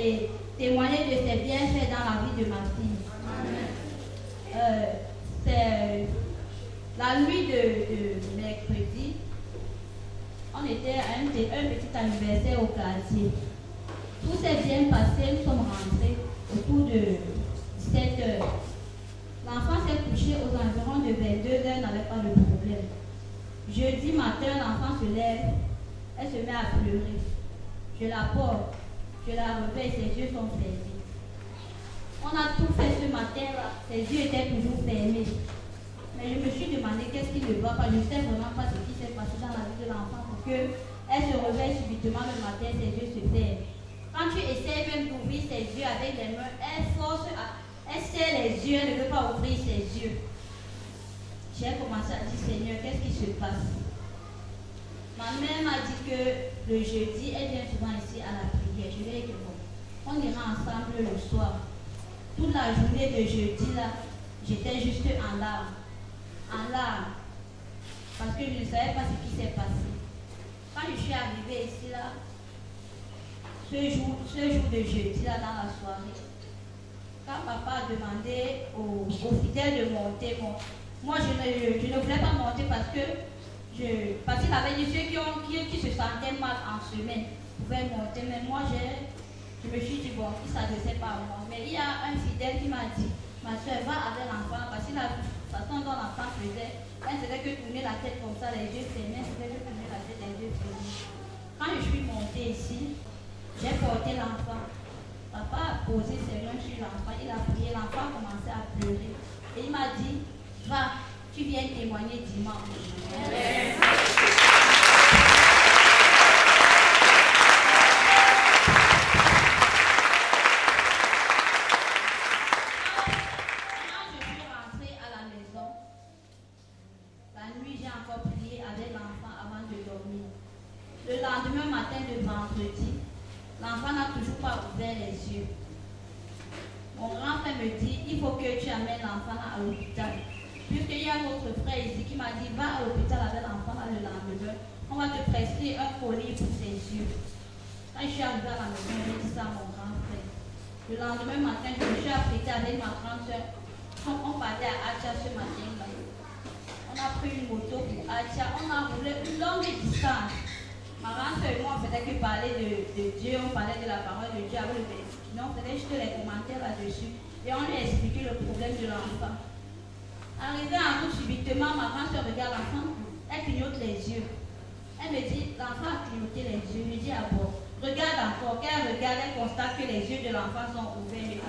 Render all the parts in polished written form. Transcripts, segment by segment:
et témoigner de ses bienfaits dans la vie de ma fille. C'est la nuit de mercredi, on était à un petit anniversaire au quartier. Tout s'est bien passé, nous sommes rentrés autour de 17 h. L'enfant s'est couché aux environs de 22 h, n'avait pas de problème. Jeudi matin, l'enfant se lève, elle se met à pleurer. Je la porte, je la réveille, ses yeux sont fermés. On a tout fait ce matin-là, ses yeux étaient toujours fermés. Mais je me suis demandé qu'est-ce qui ne va pas. Je ne sais vraiment pas ce qui s'est passé dans la vie de l'enfant pour qu'elle se réveille subitement le matin, ses yeux se ferment. Quand tu essaies même d'ouvrir ses yeux avec les mains, elle serre les yeux, elle ne veut pas ouvrir ses yeux. J'ai commencé à dire, Seigneur, qu'est-ce qui se passe? Ma mère m'a dit que le jeudi, elle vient souvent ici à la prière. Je lui ai dit, bon, on ira ensemble le soir. Toute la journée de jeudi, là, j'étais juste en larmes. Parce que je ne savais pas ce qui s'est passé. Quand je suis arrivée ici, là, ce jour de jeudi, là, dans la soirée, quand papa a demandé aux fidèles de monter, bon, moi je ne voulais pas monter parce qu'il avait dit ceux qui se sentaient mal en semaine pouvaient monter, mais moi je me suis dit, bon, il ne s'adressait pas à moi. Mais il y a un fidèle qui m'a dit, ma soeur, va avec l'enfant, parce que la façon dont l'enfant faisait, elle ne faisait que tourner la tête comme ça, les yeux fermés, elle faisait que tourner la tête, les yeux fermés. Quand je suis montée ici, j'ai porté l'enfant. Papa a posé ses mains sur l'enfant, il a prié, l'enfant a commencé à pleurer. Et il m'a dit, va, tu viens témoigner dimanche. Le lendemain matin de vendredi, l'enfant n'a toujours pas ouvert les yeux. Mon grand frère me dit, il faut que tu amènes l'enfant à l'hôpital. Puisqu'il y a un autre frère ici qui m'a dit, va à l'hôpital avec l'enfant le lendemain, on va te prescrire un colis pour ses yeux. Quand je suis arrivée à la maison, j'ai dit ça à mon grand frère. Le lendemain matin, je me suis apprêtée avec ma grande soeur. On partait à Atia ce matin-là. On a pris une moto pour Atia, on a roulé une longue distance. Ma grande soeur et moi, on faisait que parler de Dieu, on parlait de la parole de Dieu avec le verset. Non, on faisait juste les commentaires là-dessus. Et on lui a expliqué le problème de l'enfant. Arrivé en route subitement, ma grande soeur regarde l'enfant, elle clignote les yeux. Elle me dit, l'enfant a clignoté les yeux. Je lui dis, ah bon, regarde encore. Quand elle regarde, elle constate que les yeux de l'enfant sont ouverts.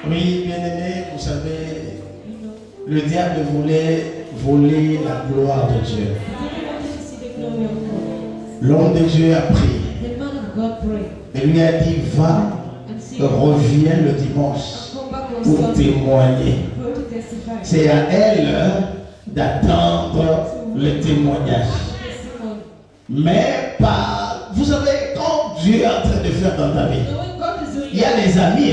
Oui, bien-aimés, vous savez, le diable voulait voler la gloire de Dieu. L'homme de Dieu a prié. Et lui a dit, va, reviens le dimanche pour témoigner. C'est à elle d'attendre le témoignage. Mais vous savez, quand Dieu est en train de faire dans ta vie, il y a les amis,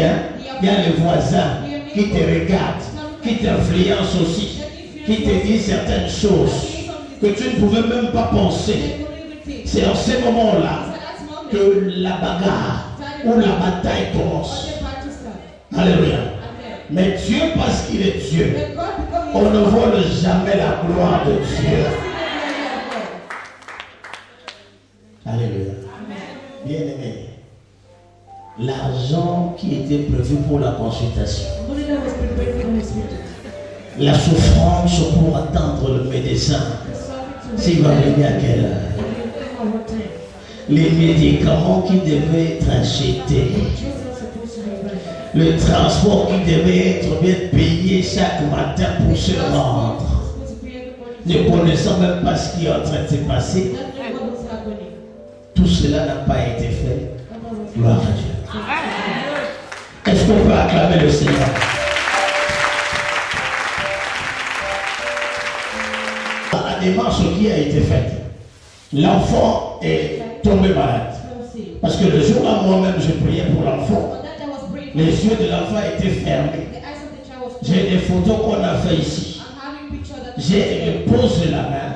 il y a les voisins qui te regardent, qui t'influencent aussi, qui te disent certaines choses que tu ne pouvais même pas penser. C'est en ces moments-là que la bagarre ou la bataille commence. Alléluia. Mais Dieu, parce qu'il est Dieu, on ne vole jamais la gloire de Dieu. Alléluia. Bien aimé, l'argent qui était prévu pour la consultation, la souffrance pour attendre le médecin, s'il va venir à quelle heure, les médicaments qui devaient être achetés, le transport qui devait être bien payé chaque matin pour se rendre, ne connaissant même pas ce qui est en train de se passer, tout cela n'a pas été fait. Gloire à Dieu. Est-ce qu'on peut acclamer le Seigneur? La démarche qui a été faite, l'enfant est tombé malade. Parce que le jour-là, moi-même, je priais pour l'enfant. Les yeux de l'enfant étaient fermés. J'ai des photos qu'on a fait ici. J'ai posé la main.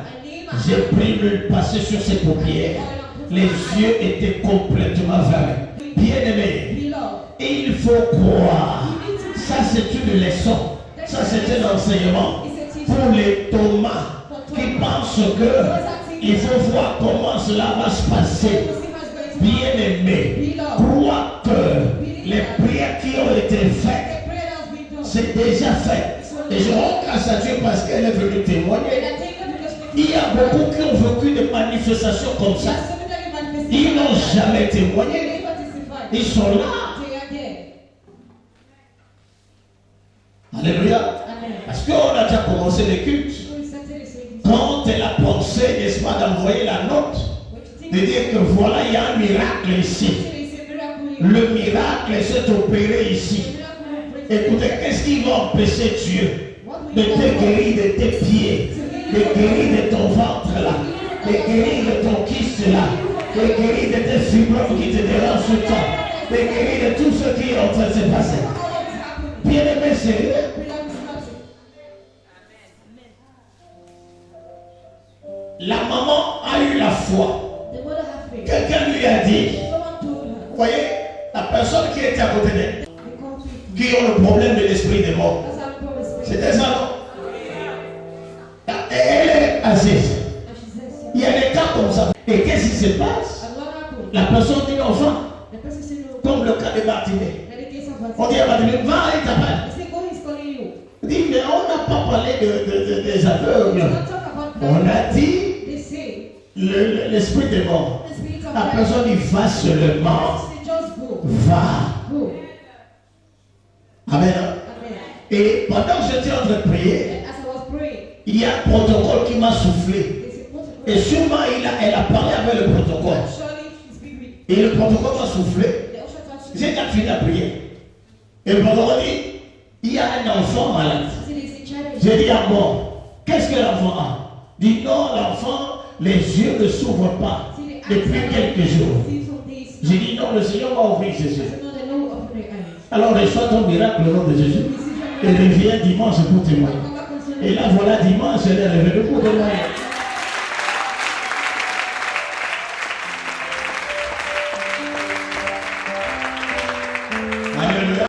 J'ai pris le passé sur ses paupières. Les yeux étaient complètement fermés. Bien aimé, et il faut croire. Ça, c'est une leçon. Ça, c'est un enseignement pour les Thomas qui pensent que il faut voir comment cela va se passer. Bien aimé, crois que les prières qui ont été faites, c'est déjà fait. Et je rends grâce à Dieu parce qu'elle est venue témoigner. Il y a beaucoup qui ont vécu des manifestations comme ça. Ils n'ont jamais témoigné. Ils sont là. Alléluia. Parce qu'on a déjà commencé les cultes. Quand elle a pensé, n'est-ce pas, d'envoyer la note, de dire que voilà, il y a un miracle ici. Le miracle s'est opéré ici. Écoutez, qu'est-ce qui va empêcher Dieu de te guérir de tes pieds, de guérir de ton ventre là, de guérir de ton kyste là, de guérir de tes fibromes qui te dérangent tout le temps, de guérir de tout ce qui est en train de se passer? Bien aimé, c'est la maman a eu la foi. Quelqu'un lui a dit, vous voyez, la personne qui était à côté d'elle, qui ont le problème de l'esprit des morts, c'était ça, non? Elle est assise. Il y a des cas comme ça. Et qu'est-ce qui se passe? La personne dit enfin, comme le cas de Bartimée. On dit à Bartimée, va, il t'appelle. Il dit, mais on n'a pas parlé des aveugles. On a dit l'esprit des morts. La personne dit, va seulement. Va. Amen. Et pendant que j'étais en train de prier, il y a un protocole qui m'a soufflé. Et sûrement elle a parlé avec le protocole. Et le protocole m'a soufflé. J'ai déjà fini à prier. Et le protocole dit, il y a un enfant malade. J'ai dit, ah bon, qu'est-ce que l'enfant a? Il dit, non, l'enfant, les yeux ne s'ouvrent pas depuis quelques jours. J'ai dit, non, le Seigneur m'a ouvert ses yeux. Alors reçois ton miracle au nom de Jésus. Et reviens dimanche pour témoigner. Et là, voilà, dimanche, elle est revenue pour témoigner. Alléluia.